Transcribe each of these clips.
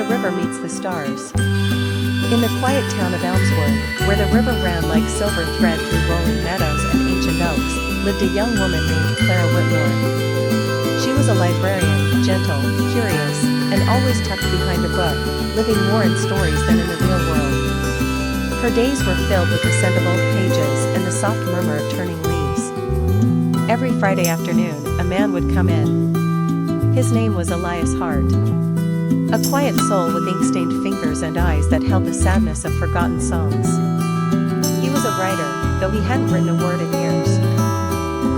the river meets the stars. In the quiet town of Elmswood, where the river ran like silver thread through rolling meadows and ancient oaks, lived a young woman named Clara Whitmore. She was a librarian, gentle, curious, and always tucked behind a book, living more in stories than in the real world. Her days were filled with the scent of old pages and the soft murmur of turning leaves. Every Friday afternoon, a man would come in. His name was Elias Hart. A quiet soul with ink-stained fingers and eyes that held the sadness of forgotten songs. He was a writer, though he hadn't written a word in years.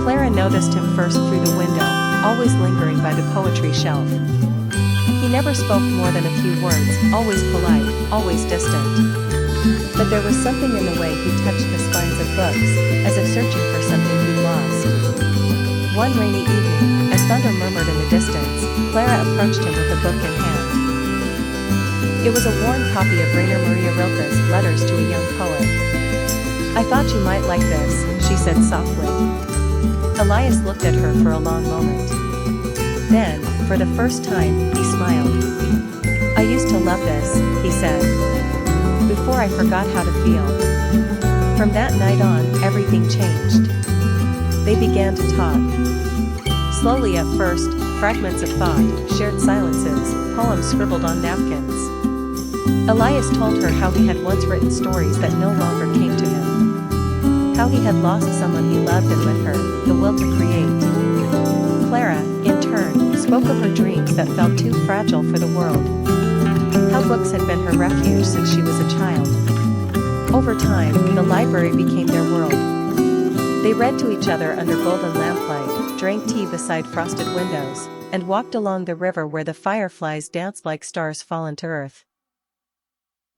Clara noticed him first through the window, always lingering by the poetry shelf. He never spoke more than a few words, always polite, always distant. But there was something in the way he touched the spines of books, as if searching for something he'd lost. One rainy evening, as thunder murmured in the distance, Clara approached him with a book in hand. It was a worn copy of Rainer Maria Rilke's Letters to a Young Poet. "I thought you might like this," she said softly. Elias looked at her for a long moment. Then, for the first time, he smiled. "I used to love this," he said. "Before I forgot how to feel." From that night on, everything changed. They began to talk. Slowly at first, fragments of thought, shared silences, poems scribbled on napkins. Elias told her how he had once written stories that no longer came to him. How he had lost someone he loved and with her, the will to create. Clara, in turn, spoke of her dreams that felt too fragile for the world. How books had been her refuge since she was a child. Over time, the library became their world. They read to each other under golden lamplight, drank tea beside frosted windows, and walked along the river where the fireflies danced like stars fallen to earth.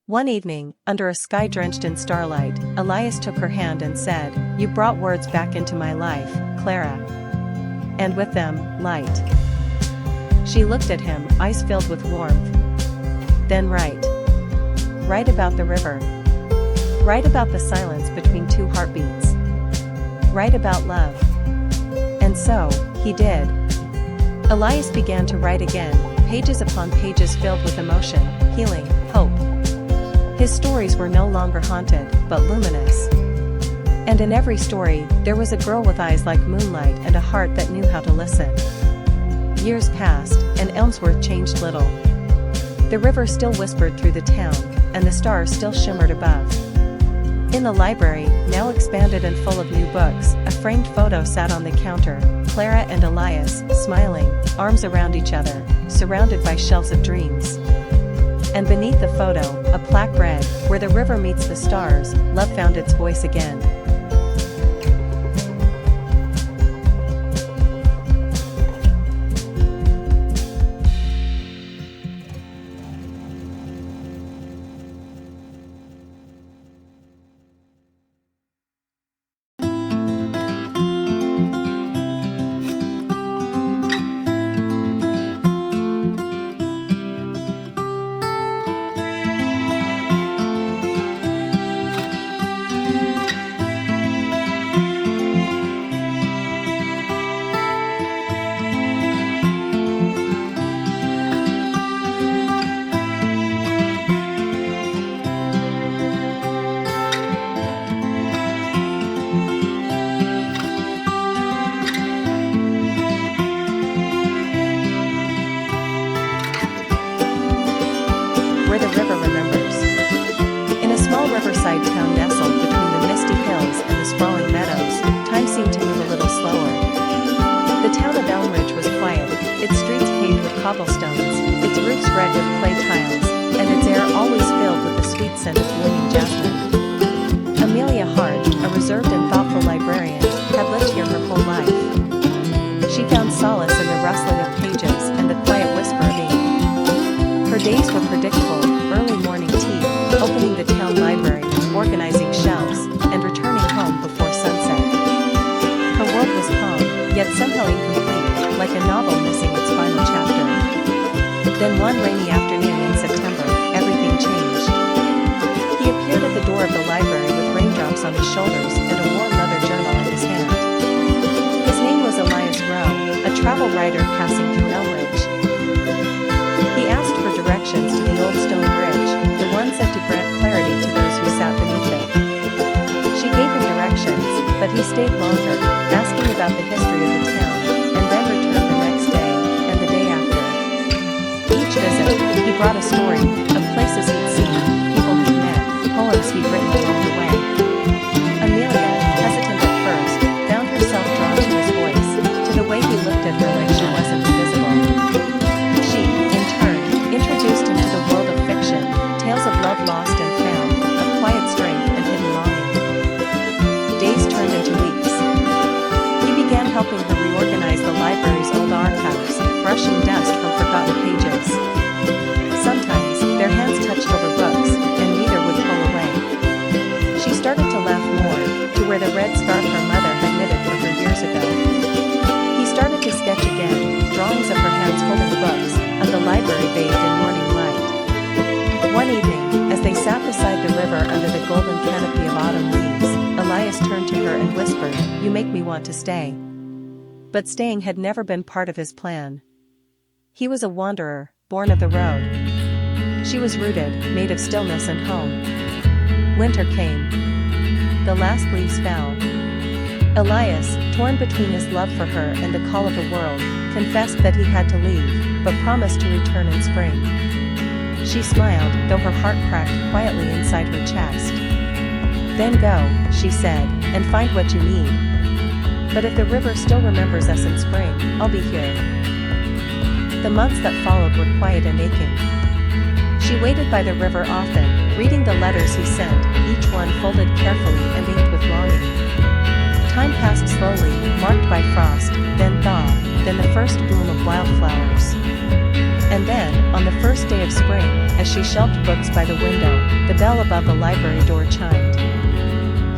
One evening, under a sky drenched in starlight, Elias took her hand and said, "You brought words back into my life, Clara. And with them, light." She looked at him, eyes filled with warmth. "Then write. Write about the river. Write about the silence between two heartbeats. Write about love." And so, he did. Elias began to write again, pages upon pages filled with emotion, healing, hope. His stories were no longer haunted, but luminous. And in every story, there was a girl with eyes like moonlight and a heart that knew how to listen. Years passed, and Elmsworth changed little. The river still whispered through the town, and the stars still shimmered above. In the library, now expanded and full of new books, a framed photo sat on the counter, Clara and Elias, smiling, arms around each other, surrounded by shelves of dreams. And beneath the photo, a plaque read, "Where the river meets the stars, love found its voice again." Where the river remembers. In a small riverside town nestled between the misty hills and the sprawling meadows, time seemed to move a little slower. The town of Elmridge was quiet, its streets paved with cobblestones, its roofs red with clay tiles, and its air always filled with the sweet scent of blooming jasmine. Amelia Hart, a reserved and thoughtful librarian, had lived here her whole life. She found solace in the rustling of pages and the quiet whisper of ink. Her days were predictable: early morning tea, opening the town library, organizing shelves, and returning home before sunset. Her world was calm, yet somehow incomplete, like a novel missing its final chapter. Then one rainy afternoon in September, everything changed. He appeared at the door of the library with raindrops on his shoulders and a worn leather journal in his hand. His name was Elias Rowe, a travel writer passing through Elmridge. He asked for directions directions to the old stone bridge, the one set to grant clarity to those who sat beneath it. She gave him directions, but he stayed longer, asking about the history of the town, and then returned the next day, and the day after. Each visit, he brought a story, of places he'd seen, people he'd met, poems he'd written along the way. Amelia, hesitant at first, found herself drawn to his voice, to the way he looked at her like she wasn't invisible. She, in turn, introduced him to the world of fiction, tales of love lost and found, of quiet strength and hidden longing. Days turned into weeks. He began helping her reorganize the library's old archives, brushing dust from forgotten pages. Sometimes, their hands touched over books, and neither would pull away. She started to laugh more, to wear the red scarf her mother had knitted for her years ago. He started to sketch again, drawings of her hands holding books, of the library bathed in morning light. One evening, as they sat beside the river under the golden canopy of autumn leaves, Elias turned to her and whispered, "You make me want to stay." But staying had never been part of his plan. He was a wanderer, born of the road. She was rooted, made of stillness and home. Winter came. The last leaves fell. Elias, torn between his love for her and the call of the world, confessed that he had to leave, but promised to return in spring. She smiled, though her heart cracked quietly inside her chest. "Then go," she said, "and find what you need. But if the river still remembers us in spring, I'll be here." The months that followed were quiet and aching. She waited by the river often, reading the letters he sent, each one folded carefully and inked with longing. Time passed slowly, marked by frost, then thaw, then the first bloom of wildflowers. And then, on the first day of spring, as she shelved books by the window, the bell above the library door chimed.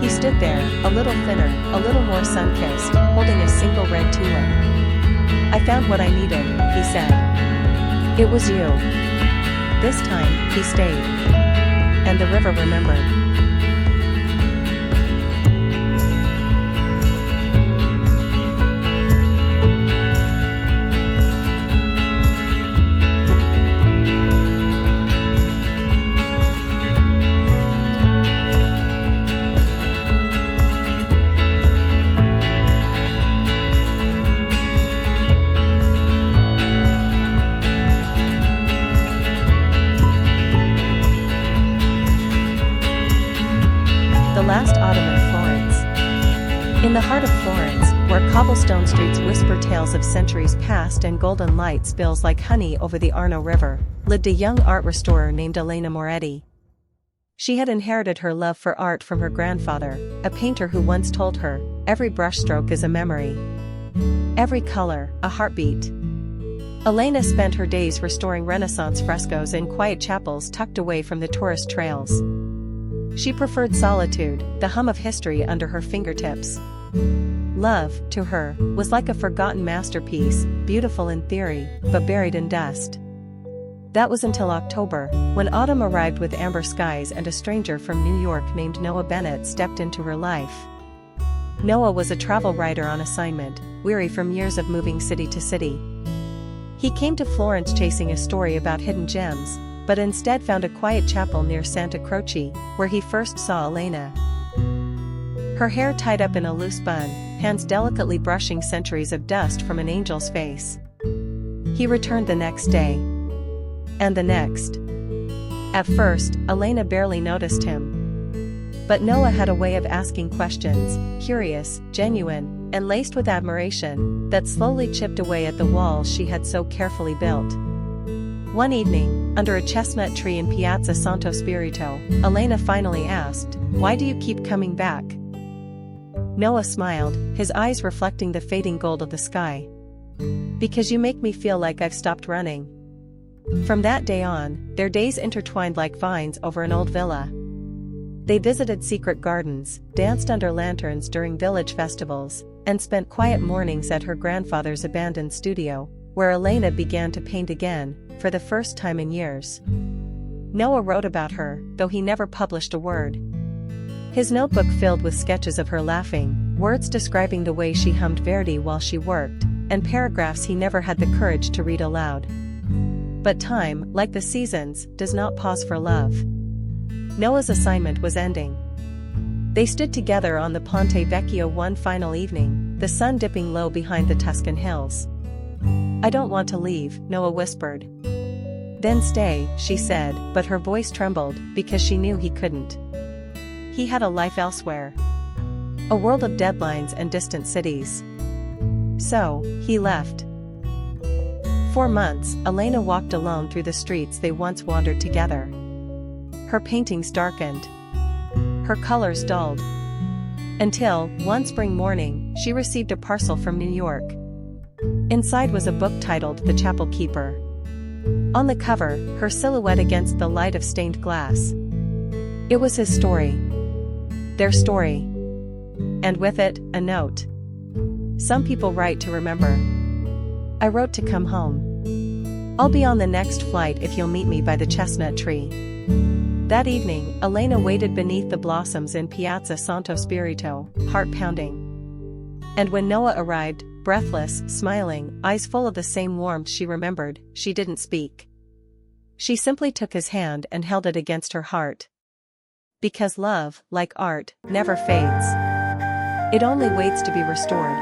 He stood there, a little thinner, a little more sun-kissed, holding a single red tulip. "I found what I needed," he said. "It was you." This time, he stayed. And the river remembered. The last autumn in Florence. In the heart of Florence, where cobblestone streets whisper tales of centuries past and golden light spills like honey over the Arno River, lived a young art restorer named Elena Moretti. She had inherited her love for art from her grandfather, a painter who once told her, "Every brushstroke is a memory. Every color, a heartbeat." Elena spent her days restoring Renaissance frescoes in quiet chapels tucked away from the tourist trails. She preferred solitude, the hum of history under her fingertips. Love, to her, was like a forgotten masterpiece, beautiful in theory, but buried in dust. That was until October, when autumn arrived with amber skies and a stranger from New York named Noah Bennett stepped into her life. Noah was a travel writer on assignment, weary from years of moving city to city. He came to Florence chasing a story about hidden gems, but instead found a quiet chapel near Santa Croce, where he first saw Elena. Her hair tied up in a loose bun, hands delicately brushing centuries of dust from an angel's face. He returned the next day. And the next. At first, Elena barely noticed him. But Noah had a way of asking questions, curious, genuine, and laced with admiration, that slowly chipped away at the walls she had so carefully built. One evening, under a chestnut tree in Piazza Santo Spirito, Elena finally asked, "Why do you keep coming back?" Noah smiled, his eyes reflecting the fading gold of the sky. "Because you make me feel like I've stopped running." From that day on, their days intertwined like vines over an old villa. They visited secret gardens, danced under lanterns during village festivals, and spent quiet mornings at her grandfather's abandoned studio, where Elena began to paint again, for the first time in years. Noah wrote about her, though he never published a word. His notebook filled with sketches of her laughing, words describing the way she hummed Verdi while she worked, and paragraphs he never had the courage to read aloud. But time, like the seasons, does not pause for love. Noah's assignment was ending. They stood together on the Ponte Vecchio one final evening, the sun dipping low behind the Tuscan hills. "I don't want to leave," Noah whispered. "Then stay," she said, but her voice trembled, because she knew he couldn't. He had a life elsewhere. A world of deadlines and distant cities. So, he left. For months, Elena walked alone through the streets they once wandered together. Her paintings darkened. Her colors dulled. Until, one spring morning, she received a parcel from New York. Inside was a book titled The Chapel Keeper. On the cover, her silhouette against the light of stained glass. It was his story. Their story. And with it, a note. "Some people write to remember. I wrote to come home. I'll be on the next flight if you'll meet me by the chestnut tree." That evening, Elena waited beneath the blossoms in Piazza Santo Spirito, heart pounding. And when Noah arrived, breathless, smiling, eyes full of the same warmth she remembered, she didn't speak. She simply took his hand and held it against her heart. Because love, like art, never fades. It only waits to be restored.